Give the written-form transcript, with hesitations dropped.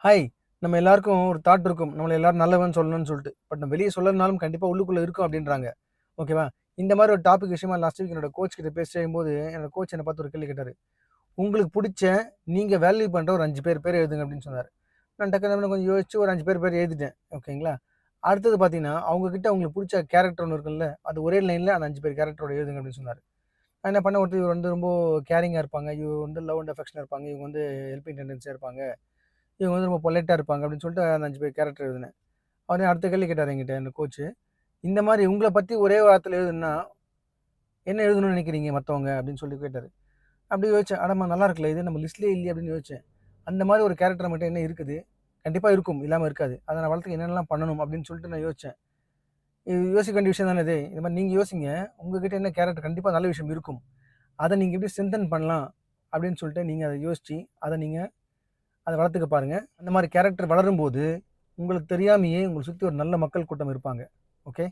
Hi! நம்ம எல்லாருக்கும் ஒரு தாட் இருக்கும். நம்மள எல்லாரும் நல்லவன்னு சொல்லணும்னு சொல்ட்டு. பட் நம்ம வெளிய சொல்லலனாலும் கண்டிப்பா உள்ளுக்குள்ள இருக்கும் அப்டின்றாங்க. ஓகேவா? இந்த மாரி ஒரு டாபிக் விஷயமா லாஸ்ட் வீக் என்னோட கோச் கிட்ட பேச செய்யும்போது, என்னோட கோச் என்ன பார்த்து ஒரு கேள்வி கேட்டாரு. உங்களுக்கு புடிச்ச, நீங்க வேல்யூ பண்ற ஒரு 5 பேர் எழுதுங்க அப்டின்னு சொன்னாரு. நான் டக்குனு கொஞ்சம் யோசிச்சு ஒரு 5 பேர் எழுதிட்டேன். ஓகேங்களா? அடுத்தது பார்த்தீங்கன்னா, அவங்க கிட்ட உங்களுக்கு புடிச்ச கேரக்டர் ஒண்ணு இருக்குல்ல, அது ஒரே லைன்ல அந்த 5 பேர் கேரக்டரோட எழுதுங்க அப்டின்னு சொன்னாரு. நான் என்ன பண்ணேன், ஒருத்தர் இவர் வந்து ரொம்ப கேரிங்கா இருப்பாங்க. இவர் வந்து லவ் அண்ட் அஃபெக்ஷனா இருப்பாங்க. இவங்க வந்து ஹெல்பிங் டெண்டன்சியா இருப்பாங்க. இவங்க வந்து ரொம்ப பொலைட்டா இருப்பாங்க அப்படின்னு சொல்லிட்டு அந்த 5 பேர் கேரக்டர் எழுதினேன். அவரே அடுத்த கேள்வி கேட்டாரு என்கிட்ட அந்த கோச்சு. இந்த மாரி உங்கள பத்தி ஒரே வார்த்தையில எழுதணும்னா, என்ன எழுதணும்னு நினைக்கிறீங்க மத்தவங்க? அப்படின்னு சொல்லி கேட்டாரு. அப்படி யோசிச்சேன். அடம்மா நல்லா இருக்குல்ல இது நம்ம லிஸ்ட்லயே இல்லையே அப்படின்னு யோசிச்சேன். அந்த மாரி ஒரு கேரக்டர் நம்மகிட்ட என்ன இருக்குது? கண்டிப்பா இருக்கும். இல்லாம இருக்காது. அத நான் வளர்த்துக்க என்னென்னலாம் பண்ணணும் அப்படின்னு சொல்லிட்டு நான் யோசிச்சேன். இது யோசிக்க வேண்டிய விஷயம் தானே இது. இந்த மாரி நீங்க யோசிங்க. உங்ககிட்ட என்ன கேரக்டர் கண்டிப்பா நல்ல விஷயம் இருக்கும். அத நீங்க எப்படி ஸ்ட்ரென்தன் பண்ணலாம்? அப்படின்னு சொல்லிட்டு நீங்க அத யோசிச்சு, அத நீங்க அத வளர்த்துக்க பாருங்க. அந்த மாரி கேரக்டர் வளரும்போது, உங்களுக்கு தெரியாமயே உங்கள சுத்தி ஒரு நல்ல மக்கள் கூட்டம் இருப்பாங்க. ஓகே.